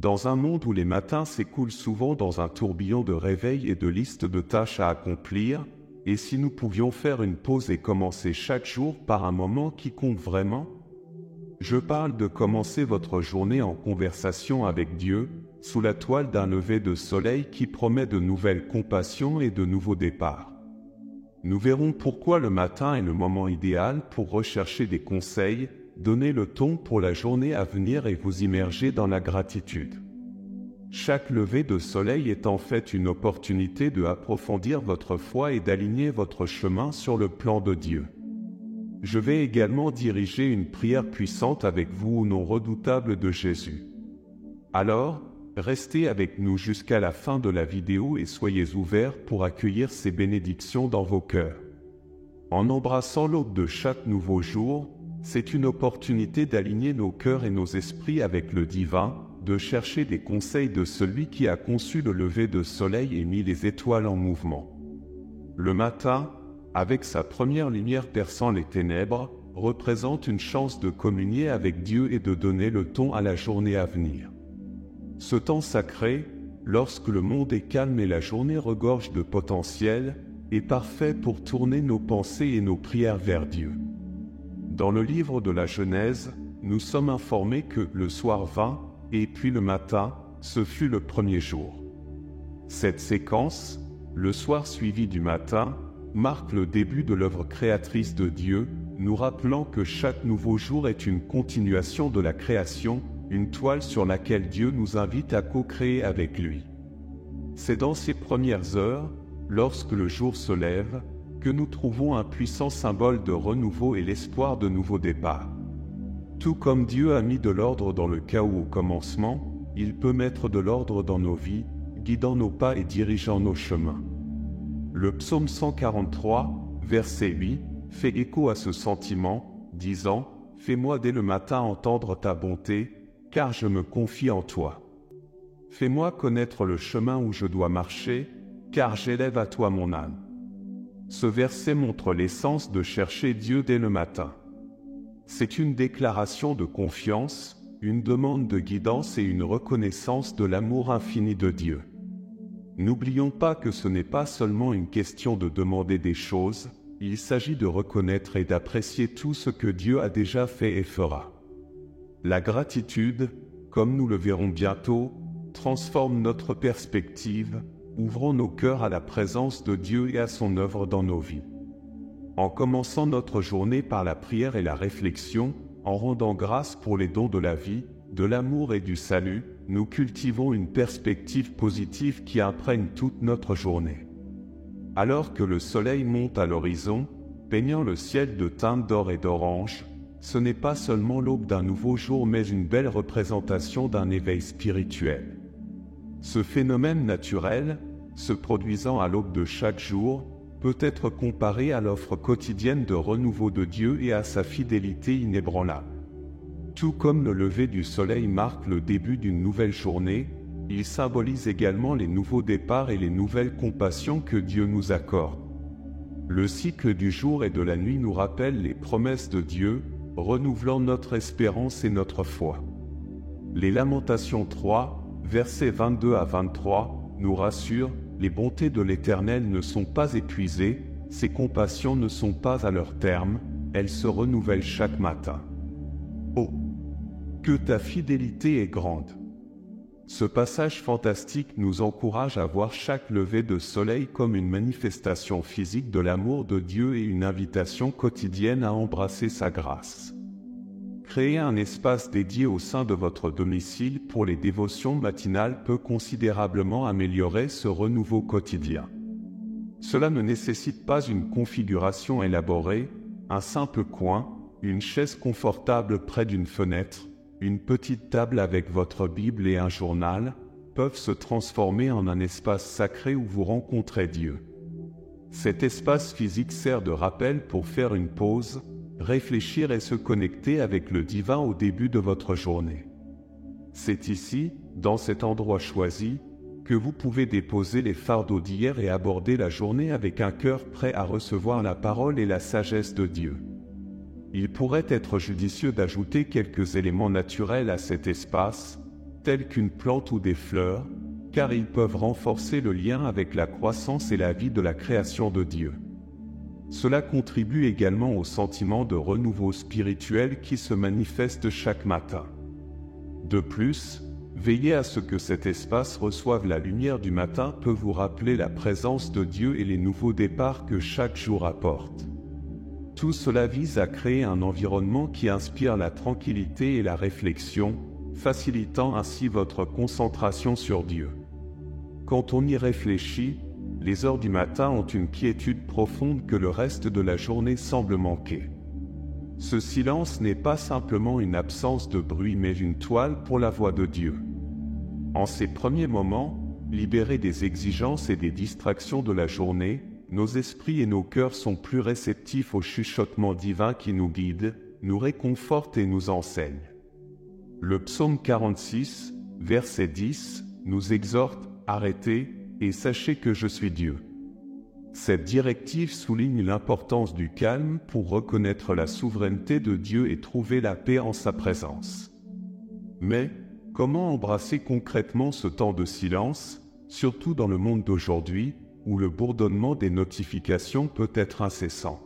Dans un monde où les matins s'écoulent souvent dans un tourbillon de réveil et de listes de tâches à accomplir, et si nous pouvions faire une pause et commencer chaque jour par un moment qui compte vraiment? Je parle de commencer votre journée en conversation avec Dieu, sous la toile d'un lever de soleil qui promet de nouvelles compassions et de nouveaux départs. Nous verrons pourquoi le matin est le moment idéal pour rechercher des conseils, donner le ton pour la journée à venir et vous immerger dans la gratitude. Chaque lever de soleil est en fait une opportunité de approfondir votre foi et d'aligner votre chemin sur le plan de Dieu. Je vais également diriger une prière puissante avec vous au nom redoutable de Jésus. Alors, restez avec nous jusqu'à la fin de la vidéo et soyez ouverts pour accueillir ces bénédictions dans vos cœurs. En embrassant l'aube de chaque nouveau jour, c'est une opportunité d'aligner nos cœurs et nos esprits avec le divin, de chercher des conseils de celui qui a conçu le lever de soleil et mis les étoiles en mouvement. Le matin, avec sa première lumière perçant les ténèbres, représente une chance de communier avec Dieu et de donner le ton à la journée à venir. Ce temps sacré, lorsque le monde est calme et la journée regorge de potentiel, est parfait pour tourner nos pensées et nos prières vers Dieu. Dans le livre de la Genèse, nous sommes informés que le soir vint, et puis le matin, ce fut le premier jour. Cette séquence, le soir suivi du matin, marque le début de l'œuvre créatrice de Dieu, nous rappelant que chaque nouveau jour est une continuation de la création, une toile sur laquelle Dieu nous invite à co-créer avec lui. C'est dans ces premières heures, lorsque le jour se lève, que nous trouvons un puissant symbole de renouveau et l'espoir de nouveaux départs. Tout comme Dieu a mis de l'ordre dans le chaos au commencement, il peut mettre de l'ordre dans nos vies, guidant nos pas et dirigeant nos chemins. Le psaume 143, verset 8, fait écho à ce sentiment, disant « Fais-moi dès le matin entendre ta bonté, car je me confie en toi. Fais-moi connaître le chemin où je dois marcher, car j'élève à toi mon âme. » Ce verset montre l'essence de chercher Dieu dès le matin. C'est une déclaration de confiance, une demande de guidance et une reconnaissance de l'amour infini de Dieu. N'oublions pas que ce n'est pas seulement une question de demander des choses, il s'agit de reconnaître et d'apprécier tout ce que Dieu a déjà fait et fera. La gratitude, comme nous le verrons bientôt, transforme notre perspective, ouvrant nos cœurs à la présence de Dieu et à son œuvre dans nos vies. En commençant notre journée par la prière et la réflexion, en rendant grâce pour les dons de la vie, de l'amour et du salut, nous cultivons une perspective positive qui imprègne toute notre journée. Alors que le soleil monte à l'horizon, peignant le ciel de teintes d'or et d'orange, ce n'est pas seulement l'aube d'un nouveau jour mais une belle représentation d'un éveil spirituel. Ce phénomène naturel, se produisant à l'aube de chaque jour, peut être comparé à l'offre quotidienne de renouveau de Dieu et à sa fidélité inébranlable. Tout comme le lever du soleil marque le début d'une nouvelle journée, il symbolise également les nouveaux départs et les nouvelles compassions que Dieu nous accorde. Le cycle du jour et de la nuit nous rappelle les promesses de Dieu, renouvelant notre espérance et notre foi. Les Lamentations 3, versets 22 à 23, nous rassurent, les bontés de l'Éternel ne sont pas épuisées, ses compassions ne sont pas à leur terme, elles se renouvellent chaque matin. Oh, que ta fidélité est grande! Ce passage fantastique nous encourage à voir chaque lever de soleil comme une manifestation physique de l'amour de Dieu et une invitation quotidienne à embrasser sa grâce. Créer un espace dédié au sein de votre domicile pour les dévotions matinales peut considérablement améliorer ce renouveau quotidien. Cela ne nécessite pas une configuration élaborée, un simple coin, une chaise confortable près d'une fenêtre, une petite table avec votre Bible et un journal, peuvent se transformer en un espace sacré où vous rencontrez Dieu. Cet espace physique sert de rappel pour faire une pause, réfléchir et se connecter avec le divin au début de votre journée. C'est ici, dans cet endroit choisi, que vous pouvez déposer les fardeaux d'hier et aborder la journée avec un cœur prêt à recevoir la parole et la sagesse de Dieu. Il pourrait être judicieux d'ajouter quelques éléments naturels à cet espace, tels qu'une plante ou des fleurs, car ils peuvent renforcer le lien avec la croissance et la vie de la création de Dieu. Cela contribue également au sentiment de renouveau spirituel qui se manifeste chaque matin. De plus, veiller à ce que cet espace reçoive la lumière du matin peut vous rappeler la présence de Dieu et les nouveaux départs que chaque jour apporte. Tout cela vise à créer un environnement qui inspire la tranquillité et la réflexion, facilitant ainsi votre concentration sur Dieu. Quand on y réfléchit, les heures du matin ont une quiétude profonde que le reste de la journée semble manquer. Ce silence n'est pas simplement une absence de bruit mais une toile pour la voix de Dieu. En ces premiers moments, libérés des exigences et des distractions de la journée, nos esprits et nos cœurs sont plus réceptifs au chuchotement divin qui nous guide, nous réconforte et nous enseigne. Le psaume 46, verset 10, nous exhorte « Arrêtez et sachez que je suis Dieu ». Cette directive souligne l'importance du calme pour reconnaître la souveraineté de Dieu et trouver la paix en sa présence. Mais, comment embrasser concrètement ce temps de silence, surtout dans le monde d'aujourd'hui, où le bourdonnement des notifications peut être incessant?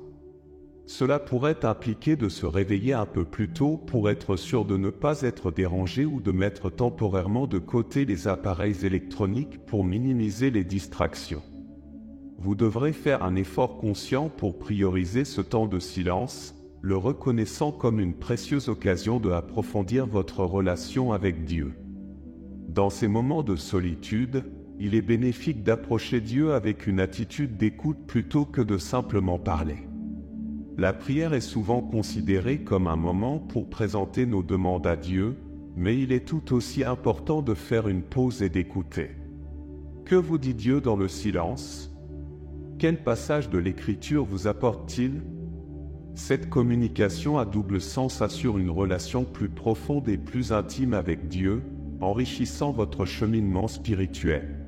Cela pourrait impliquer de se réveiller un peu plus tôt pour être sûr de ne pas être dérangé ou de mettre temporairement de côté les appareils électroniques pour minimiser les distractions. Vous devrez faire un effort conscient pour prioriser ce temps de silence, le reconnaissant comme une précieuse occasion de approfondir votre relation avec Dieu. Dans ces moments de solitude, il est bénéfique d'approcher Dieu avec une attitude d'écoute plutôt que de simplement parler. La prière est souvent considérée comme un moment pour présenter nos demandes à Dieu, mais il est tout aussi important de faire une pause et d'écouter. Que vous dit Dieu dans le silence ? Quel passage de l'Écriture vous apporte-t-il ? Cette communication à double sens assure une relation plus profonde et plus intime avec Dieu, enrichissant votre cheminement spirituel.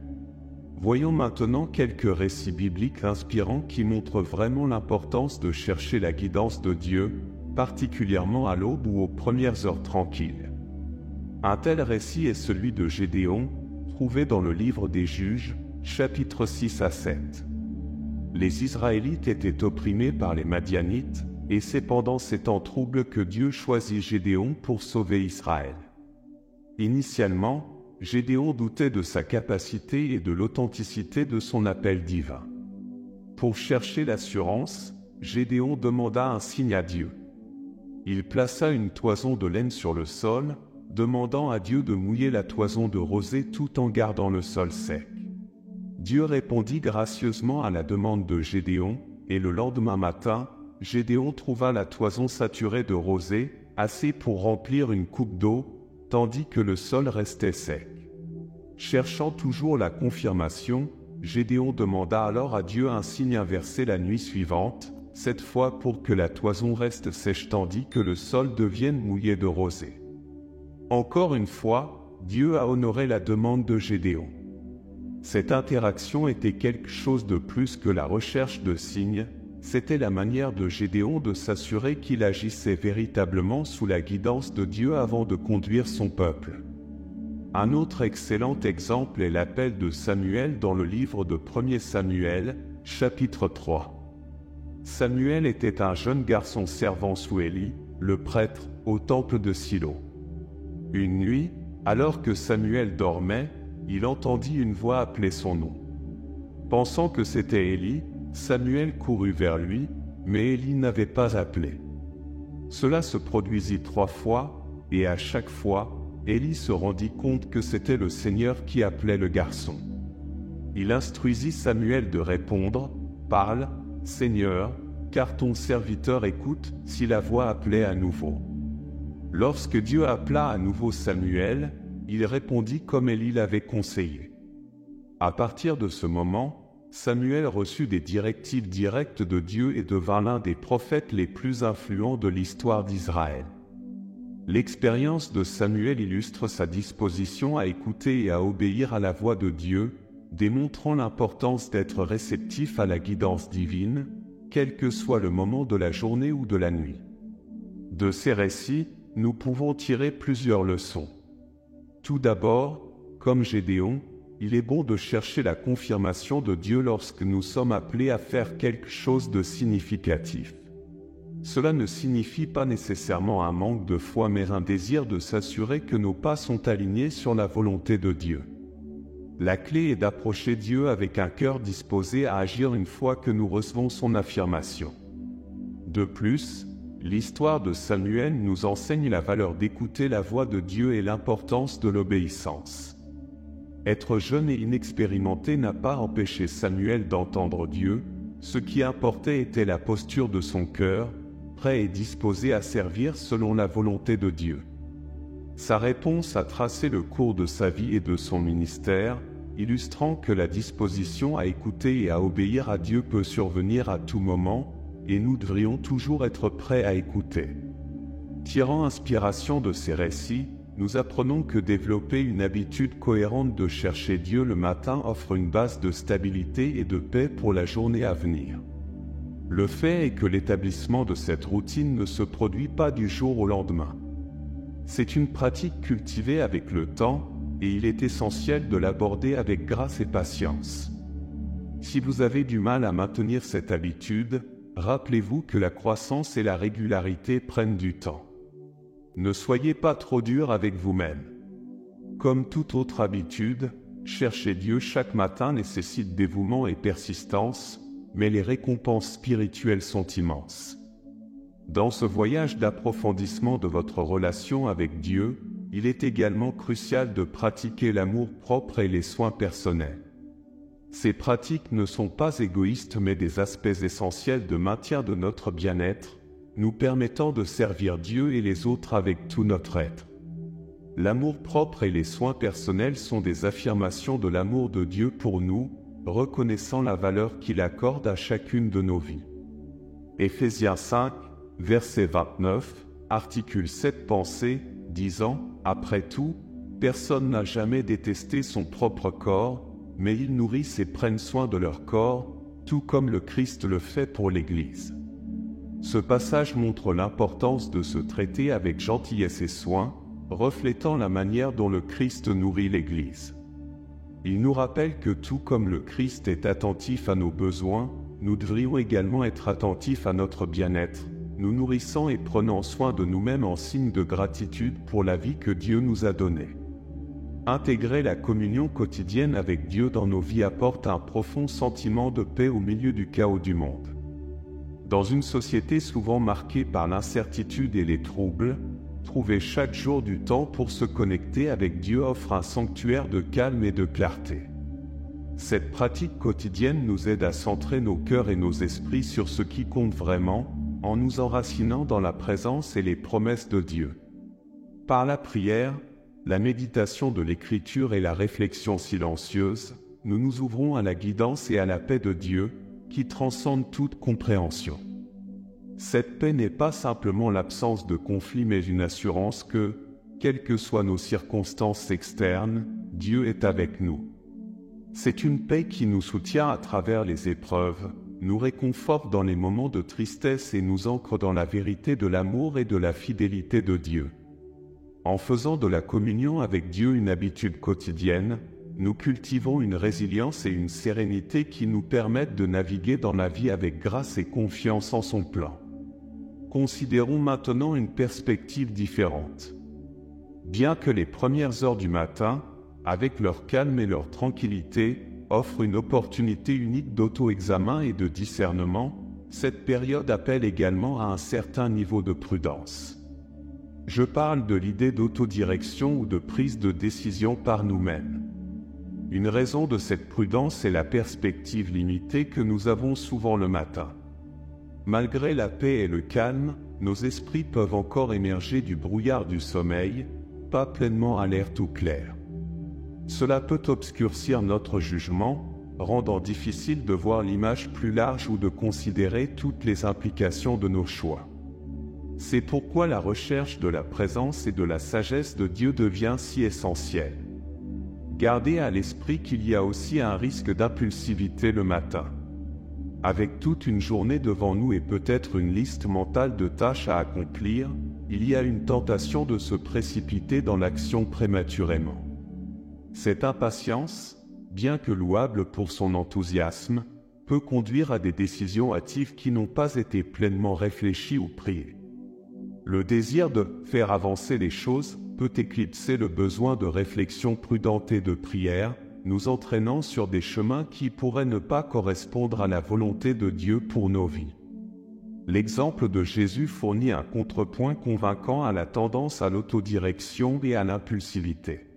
Voyons maintenant quelques récits bibliques inspirants qui montrent vraiment l'importance de chercher la guidance de Dieu, particulièrement à l'aube ou aux premières heures tranquilles. Un tel récit est celui de Gédéon, trouvé dans le livre des Juges, chapitres 6 à 7. Les Israélites étaient opprimés par les Madianites, et c'est pendant ces temps troubles que Dieu choisit Gédéon pour sauver Israël. Initialement, Gédéon doutait de sa capacité et de l'authenticité de son appel divin. Pour chercher l'assurance, Gédéon demanda un signe à Dieu. Il plaça une toison de laine sur le sol, demandant à Dieu de mouiller la toison de rosée tout en gardant le sol sec. Dieu répondit gracieusement à la demande de Gédéon, et le lendemain matin, Gédéon trouva la toison saturée de rosée, assez pour remplir une coupe d'eau, tandis que le sol restait sec. Cherchant toujours la confirmation, Gédéon demanda alors à Dieu un signe inversé la nuit suivante, cette fois pour que la toison reste sèche tandis que le sol devienne mouillé de rosée. Encore une fois, Dieu a honoré la demande de Gédéon. Cette interaction était quelque chose de plus que la recherche de signes, c'était la manière de Gédéon de s'assurer qu'il agissait véritablement sous la guidance de Dieu avant de conduire son peuple. Un autre excellent exemple est l'appel de Samuel dans le livre de 1er Samuel, chapitre 3. Samuel était un jeune garçon servant sous Élie, le prêtre, au temple de Silo. Une nuit, alors que Samuel dormait, il entendit une voix appeler son nom. Pensant que c'était Élie, Samuel courut vers lui, mais Élie n'avait pas appelé. Cela se produisit 3 fois, et à chaque fois, Élie se rendit compte que c'était le Seigneur qui appelait le garçon. Il instruisit Samuel de répondre « Parle, Seigneur, car ton serviteur écoute » si la voix appelait à nouveau. Lorsque Dieu appela à nouveau Samuel, il répondit comme Élie l'avait conseillé. À partir de ce moment, Samuel reçut des directives directes de Dieu et devint l'un des prophètes les plus influents de l'histoire d'Israël. L'expérience de Samuel illustre sa disposition à écouter et à obéir à la voix de Dieu, démontrant l'importance d'être réceptif à la guidance divine, quel que soit le moment de la journée ou de la nuit. De ces récits, nous pouvons tirer plusieurs leçons. Tout d'abord, comme Gédéon, il est bon de chercher la confirmation de Dieu lorsque nous sommes appelés à faire quelque chose de significatif. Cela ne signifie pas nécessairement un manque de foi mais un désir de s'assurer que nos pas sont alignés sur la volonté de Dieu. La clé est d'approcher Dieu avec un cœur disposé à agir une fois que nous recevons son affirmation. De plus, l'histoire de Samuel nous enseigne la valeur d'écouter la voix de Dieu et l'importance de l'obéissance. Être jeune et inexpérimenté n'a pas empêché Samuel d'entendre Dieu, ce qui importait était la posture de son cœur, prêt et disposé à servir selon la volonté de Dieu. Sa réponse a tracé le cours de sa vie et de son ministère, illustrant que la disposition à écouter et à obéir à Dieu peut survenir à tout moment, et nous devrions toujours être prêts à écouter. Tirant inspiration de ces récits, nous apprenons que développer une habitude cohérente de chercher Dieu le matin offre une base de stabilité et de paix pour la journée à venir. Le fait est que l'établissement de cette routine ne se produit pas du jour au lendemain. C'est une pratique cultivée avec le temps, et il est essentiel de l'aborder avec grâce et patience. Si vous avez du mal à maintenir cette habitude, rappelez-vous que la croissance et la régularité prennent du temps. Ne soyez pas trop dur avec vous-même. Comme toute autre habitude, chercher Dieu chaque matin nécessite dévouement et persistance, mais les récompenses spirituelles sont immenses. Dans ce voyage d'approfondissement de votre relation avec Dieu, il est également crucial de pratiquer l'amour-propre et les soins personnels. Ces pratiques ne sont pas égoïstes mais des aspects essentiels de maintien de notre bien-être, nous permettant de servir Dieu et les autres avec tout notre être. L'amour-propre et les soins personnels sont des affirmations de l'amour de Dieu pour nous, reconnaissant la valeur qu'il accorde à chacune de nos vies. Éphésiens 5, verset 29, articule cette pensée, disant « Après tout, personne n'a jamais détesté son propre corps, mais ils nourrissent et prennent soin de leur corps, tout comme le Christ le fait pour l'Église. » Ce passage montre l'importance de se traiter avec gentillesse et soin, reflétant la manière dont le Christ nourrit l'Église. Il nous rappelle que tout comme le Christ est attentif à nos besoins, nous devrions également être attentifs à notre bien-être, nous nourrissant et prenant soin de nous-mêmes en signe de gratitude pour la vie que Dieu nous a donnée. Intégrer la communion quotidienne avec Dieu dans nos vies apporte un profond sentiment de paix au milieu du chaos du monde. Dans une société souvent marquée par l'incertitude et les troubles, trouver chaque jour du temps pour se connecter avec Dieu offre un sanctuaire de calme et de clarté. Cette pratique quotidienne nous aide à centrer nos cœurs et nos esprits sur ce qui compte vraiment, en nous enracinant dans la présence et les promesses de Dieu. Par la prière, la méditation de l'Écriture et la réflexion silencieuse, nous nous ouvrons à la guidance et à la paix de Dieu, qui transcende toute compréhension. Cette paix n'est pas simplement l'absence de conflit mais une assurance que, quelles que soient nos circonstances externes, Dieu est avec nous. C'est une paix qui nous soutient à travers les épreuves, nous réconforte dans les moments de tristesse et nous ancre dans la vérité de l'amour et de la fidélité de Dieu. En faisant de la communion avec Dieu une habitude quotidienne, nous cultivons une résilience et une sérénité qui nous permettent de naviguer dans la vie avec grâce et confiance en son plan. Considérons maintenant une perspective différente. Bien que les premières heures du matin, avec leur calme et leur tranquillité, offrent une opportunité unique d'auto-examen et de discernement, cette période appelle également à un certain niveau de prudence. Je parle de l'idée d'autodirection ou de prise de décision par nous-mêmes. Une raison de cette prudence est la perspective limitée que nous avons souvent le matin. Malgré la paix et le calme, nos esprits peuvent encore émerger du brouillard du sommeil, pas pleinement alertes ou clairs. Cela peut obscurcir notre jugement, rendant difficile de voir l'image plus large ou de considérer toutes les implications de nos choix. C'est pourquoi la recherche de la présence et de la sagesse de Dieu devient si essentielle. Gardez à l'esprit qu'il y a aussi un risque d'impulsivité le matin. Avec toute une journée devant nous et peut-être une liste mentale de tâches à accomplir, il y a une tentation de se précipiter dans l'action prématurément. Cette impatience, bien que louable pour son enthousiasme, peut conduire à des décisions hâtives qui n'ont pas été pleinement réfléchies ou prises. Le désir de faire avancer les choses peut éclipser le besoin de réflexion prudente et de prière, nous entraînant sur des chemins qui pourraient ne pas correspondre à la volonté de Dieu pour nos vies. L'exemple de Jésus fournit un contrepoint convaincant à la tendance à l'autodirection et à l'impulsivité.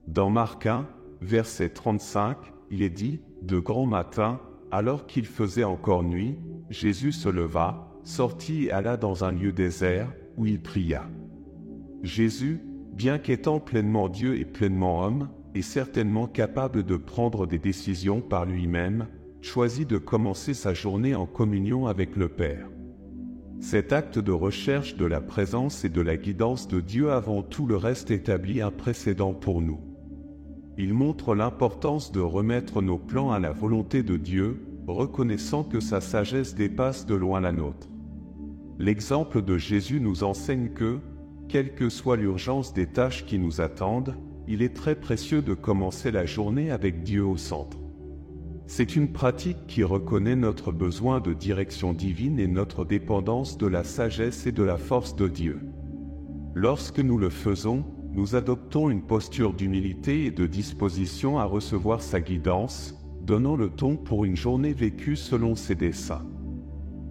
Dans Marc 1, verset 35, il est dit « De grand matin, alors qu'il faisait encore nuit, Jésus se leva, sortit et alla dans un lieu désert, où il pria. » Jésus, bien qu'étant pleinement Dieu et pleinement homme, est certainement capable de prendre des décisions par lui-même, choisit de commencer sa journée en communion avec le Père. Cet acte de recherche de la présence et de la guidance de Dieu avant tout le reste établit un précédent pour nous. Il montre l'importance de remettre nos plans à la volonté de Dieu, reconnaissant que sa sagesse dépasse de loin la nôtre. L'exemple de Jésus nous enseigne que, quelle que soit l'urgence des tâches qui nous attendent, il est très précieux de commencer la journée avec Dieu au centre. C'est une pratique qui reconnaît notre besoin de direction divine et notre dépendance de la sagesse et de la force de Dieu. Lorsque nous le faisons, nous adoptons une posture d'humilité et de disposition à recevoir sa guidance, donnant le ton pour une journée vécue selon ses desseins.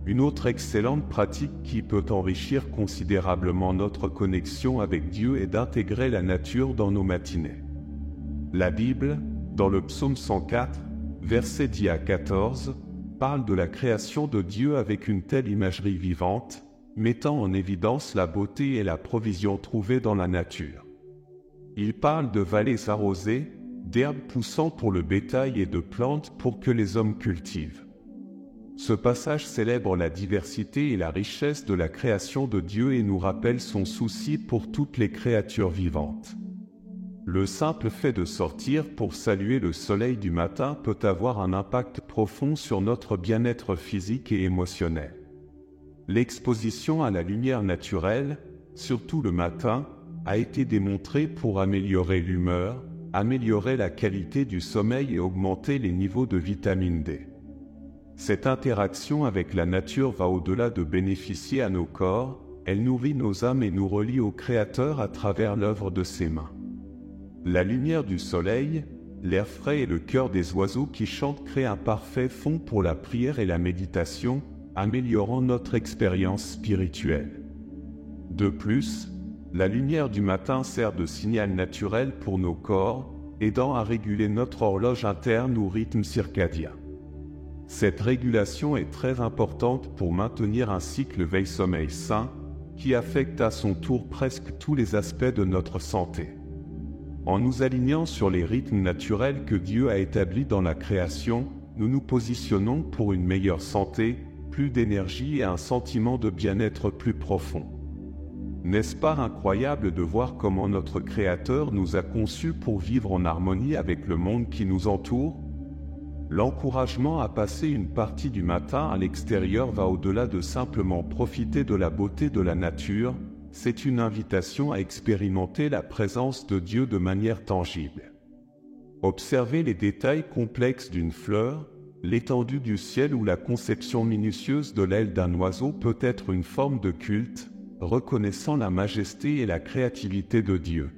Une autre excellente pratique qui peut enrichir considérablement notre connexion avec Dieu est d'intégrer la nature dans nos matinées. La Bible, dans le psaume 104, verset 10 à 14, parle de la création de Dieu avec une telle imagerie vivante, mettant en évidence la beauté et la provision trouvées dans la nature. Il parle de vallées arrosées, d'herbes poussant pour le bétail et de plantes pour que les hommes cultivent. Ce passage célèbre la diversité et la richesse de la création de Dieu et nous rappelle son souci pour toutes les créatures vivantes. Le simple fait de sortir pour saluer le soleil du matin peut avoir un impact profond sur notre bien-être physique et émotionnel. L'exposition à la lumière naturelle, surtout le matin, a été démontrée pour améliorer l'humeur, améliorer la qualité du sommeil et augmenter les niveaux de vitamine D. Cette interaction avec la nature va au-delà de bénéficier à nos corps, elle nourrit nos âmes et nous relie au Créateur à travers l'œuvre de ses mains. La lumière du soleil, l'air frais et le chœur des oiseaux qui chantent créent un parfait fond pour la prière et la méditation, améliorant notre expérience spirituelle. De plus, la lumière du matin sert de signal naturel pour nos corps, aidant à réguler notre horloge interne ou rythme circadien. Cette régulation est très importante pour maintenir un cycle veille-sommeil sain, qui affecte à son tour presque tous les aspects de notre santé. En nous alignant sur les rythmes naturels que Dieu a établis dans la création, nous nous positionnons pour une meilleure santé, plus d'énergie et un sentiment de bien-être plus profond. N'est-ce pas incroyable de voir comment notre Créateur nous a conçus pour vivre en harmonie avec le monde qui nous entoure ? L'encouragement à passer une partie du matin à l'extérieur va au-delà de simplement profiter de la beauté de la nature, c'est une invitation à expérimenter la présence de Dieu de manière tangible. Observer les détails complexes d'une fleur, l'étendue du ciel ou la conception minutieuse de l'aile d'un oiseau peut être une forme de culte, reconnaissant la majesté et la créativité de Dieu.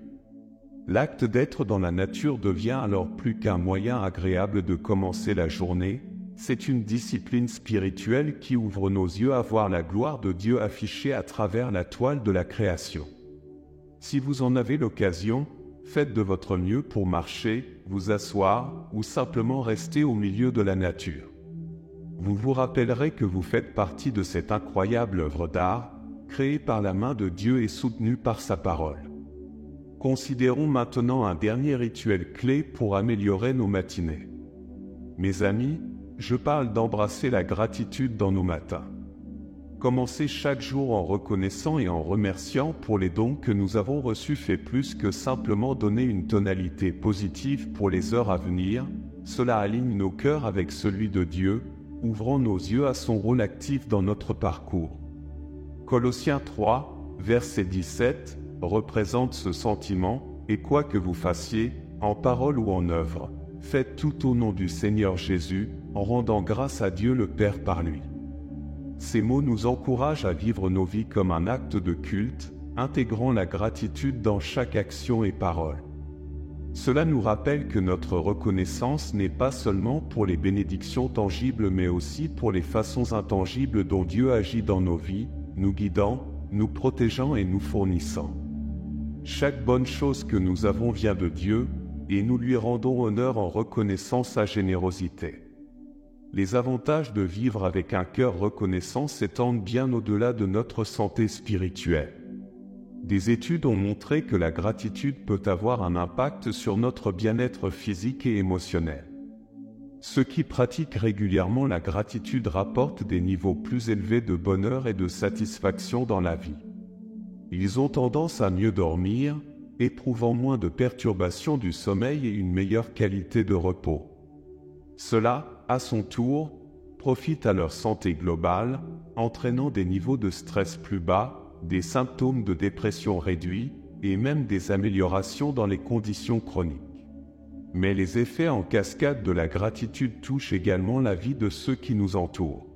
L'acte d'être dans la nature devient alors plus qu'un moyen agréable de commencer la journée, c'est une discipline spirituelle qui ouvre nos yeux à voir la gloire de Dieu affichée à travers la toile de la création. Si vous en avez l'occasion, faites de votre mieux pour marcher, vous asseoir ou simplement rester au milieu de la nature. Vous vous rappellerez que vous faites partie de cette incroyable œuvre d'art, créée par la main de Dieu et soutenue par sa parole. Considérons maintenant un dernier rituel clé pour améliorer nos matinées. Mes amis, je parle d'embrasser la gratitude dans nos matins. Commencer chaque jour en reconnaissant et en remerciant pour les dons que nous avons reçus fait plus que simplement donner une tonalité positive pour les heures à venir, cela aligne nos cœurs avec celui de Dieu, ouvrant nos yeux à son rôle actif dans notre parcours. Colossiens 3, verset 17, représente ce sentiment, et quoi que vous fassiez, en parole ou en œuvre, faites tout au nom du Seigneur Jésus, en rendant grâce à Dieu le Père par lui. Ces mots nous encouragent à vivre nos vies comme un acte de culte, intégrant la gratitude dans chaque action et parole. Cela nous rappelle que notre reconnaissance n'est pas seulement pour les bénédictions tangibles mais aussi pour les façons intangibles dont Dieu agit dans nos vies, nous guidant, nous protégeant et nous fournissant. Chaque bonne chose que nous avons vient de Dieu, et nous lui rendons honneur en reconnaissant sa générosité. Les avantages de vivre avec un cœur reconnaissant s'étendent bien au-delà de notre santé spirituelle. Des études ont montré que la gratitude peut avoir un impact sur notre bien-être physique et émotionnel. Ceux qui pratiquent régulièrement la gratitude rapportent des niveaux plus élevés de bonheur et de satisfaction dans la vie. Ils ont tendance à mieux dormir, éprouvant moins de perturbations du sommeil et une meilleure qualité de repos. Cela, à son tour, profite à leur santé globale, entraînant des niveaux de stress plus bas, des symptômes de dépression réduits et même des améliorations dans les conditions chroniques. Mais les effets en cascade de la gratitude touchent également la vie de ceux qui nous entourent.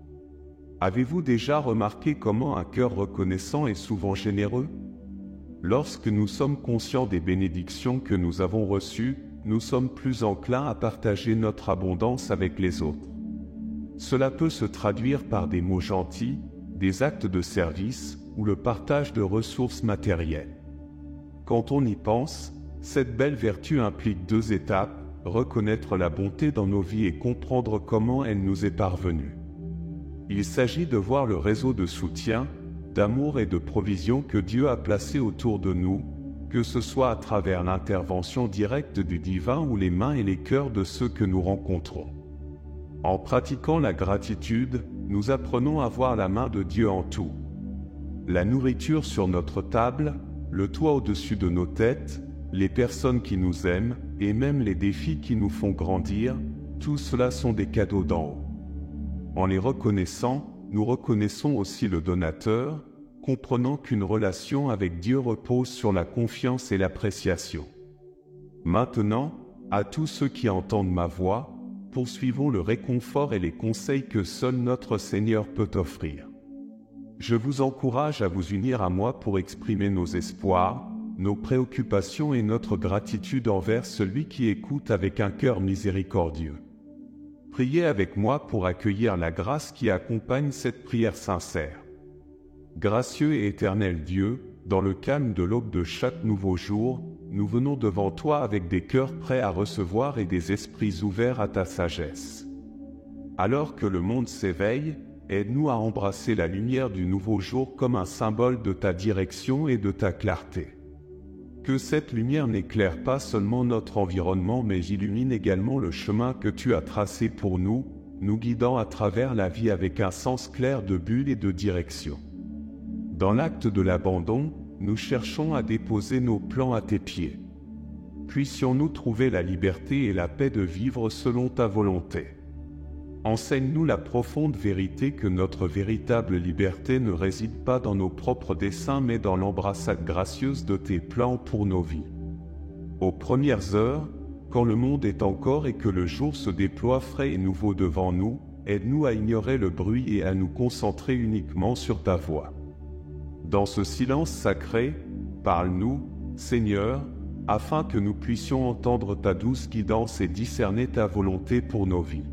Avez-vous déjà remarqué comment un cœur reconnaissant est souvent généreux? Lorsque nous sommes conscients des bénédictions que nous avons reçues, nous sommes plus enclins à partager notre abondance avec les autres. Cela peut se traduire par des mots gentils, des actes de service ou le partage de ressources matérielles. Quand on y pense, cette belle vertu implique 2 étapes, reconnaître la bonté dans nos vies et comprendre comment elle nous est parvenue. Il s'agit de voir le réseau de soutien, d'amour et de provision que Dieu a placé autour de nous, que ce soit à travers l'intervention directe du divin ou les mains et les cœurs de ceux que nous rencontrons. En pratiquant la gratitude, nous apprenons à voir la main de Dieu en tout. La nourriture sur notre table, le toit au-dessus de nos têtes, les personnes qui nous aiment et même les défis qui nous font grandir, tout cela sont des cadeaux d'en haut. En les reconnaissant, nous reconnaissons aussi le donateur, comprenant qu'une relation avec Dieu repose sur la confiance et l'appréciation. Maintenant, à tous ceux qui entendent ma voix, poursuivons le réconfort et les conseils que seul notre Seigneur peut offrir. Je vous encourage à vous unir à moi pour exprimer nos espoirs, nos préoccupations et notre gratitude envers celui qui écoute avec un cœur miséricordieux. Priez avec moi pour accueillir la grâce qui accompagne cette prière sincère. Gracieux et éternel Dieu, dans le calme de l'aube de chaque nouveau jour, nous venons devant toi avec des cœurs prêts à recevoir et des esprits ouverts à ta sagesse. Alors que le monde s'éveille, aide-nous à embrasser la lumière du nouveau jour comme un symbole de ta direction et de ta clarté. Que cette lumière n'éclaire pas seulement notre environnement mais illumine également le chemin que tu as tracé pour nous, nous guidant à travers la vie avec un sens clair de but et de direction. Dans l'acte de l'abandon, nous cherchons à déposer nos plans à tes pieds. Puissions-nous trouver la liberté et la paix de vivre selon ta volonté. Enseigne-nous la profonde vérité que notre véritable liberté ne réside pas dans nos propres desseins mais dans l'embrassade gracieuse de tes plans pour nos vies. Aux premières heures, quand le monde est encore et que le jour se déploie frais et nouveau devant nous, aide-nous à ignorer le bruit et à nous concentrer uniquement sur ta voix. Dans ce silence sacré, parle-nous, Seigneur, afin que nous puissions entendre ta douce guidance et discerner ta volonté pour nos vies.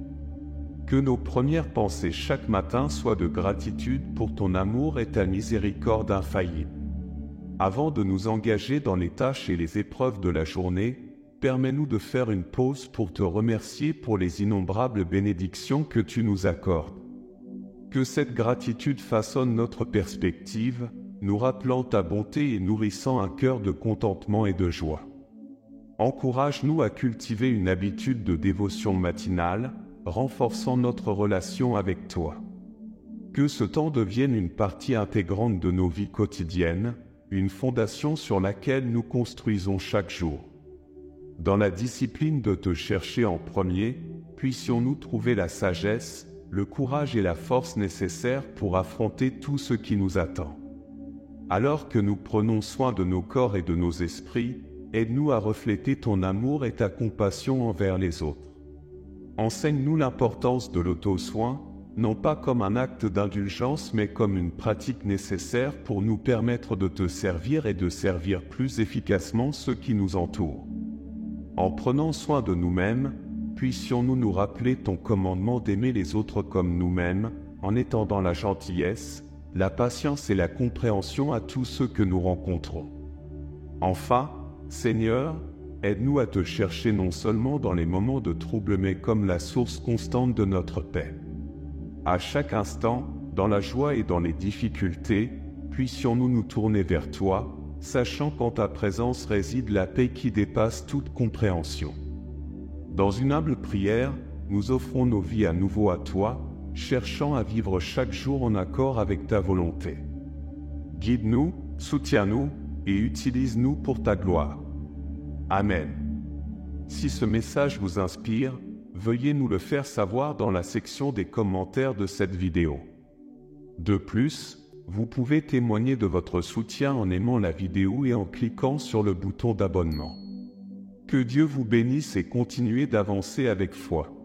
Que nos premières pensées chaque matin soient de gratitude pour ton amour et ta miséricorde infaillible. Avant de nous engager dans les tâches et les épreuves de la journée, permets-nous de faire une pause pour te remercier pour les innombrables bénédictions que tu nous accordes. Que cette gratitude façonne notre perspective, nous rappelant ta bonté et nourrissant un cœur de contentement et de joie. Encourage-nous à cultiver une habitude de dévotion matinale, renforçant notre relation avec toi. Que ce temps devienne une partie intégrante de nos vies quotidiennes, une fondation sur laquelle nous construisons chaque jour. Dans la discipline de te chercher en premier, puissions-nous trouver la sagesse, le courage et la force nécessaires pour affronter tout ce qui nous attend. Alors que nous prenons soin de nos corps et de nos esprits, aide-nous à refléter ton amour et ta compassion envers les autres. Enseigne-nous l'importance de l'auto-soin, non pas comme un acte d'indulgence mais comme une pratique nécessaire pour nous permettre de te servir et de servir plus efficacement ceux qui nous entourent. En prenant soin de nous-mêmes, puissions-nous nous rappeler ton commandement d'aimer les autres comme nous-mêmes, en étendant la gentillesse, la patience et la compréhension à tous ceux que nous rencontrons. Enfin, Seigneur, aide-nous à te chercher non seulement dans les moments de trouble mais comme la source constante de notre paix. À chaque instant, dans la joie et dans les difficultés, puissions-nous nous tourner vers toi, sachant qu'en ta présence réside la paix qui dépasse toute compréhension. Dans une humble prière, nous offrons nos vies à nouveau à toi, cherchant à vivre chaque jour en accord avec ta volonté. Guide-nous, soutiens-nous et utilise-nous pour ta gloire. Amen. Si ce message vous inspire, veuillez nous le faire savoir dans la section des commentaires de cette vidéo. De plus, vous pouvez témoigner de votre soutien en aimant la vidéo et en cliquant sur le bouton d'abonnement. Que Dieu vous bénisse et continuez d'avancer avec foi.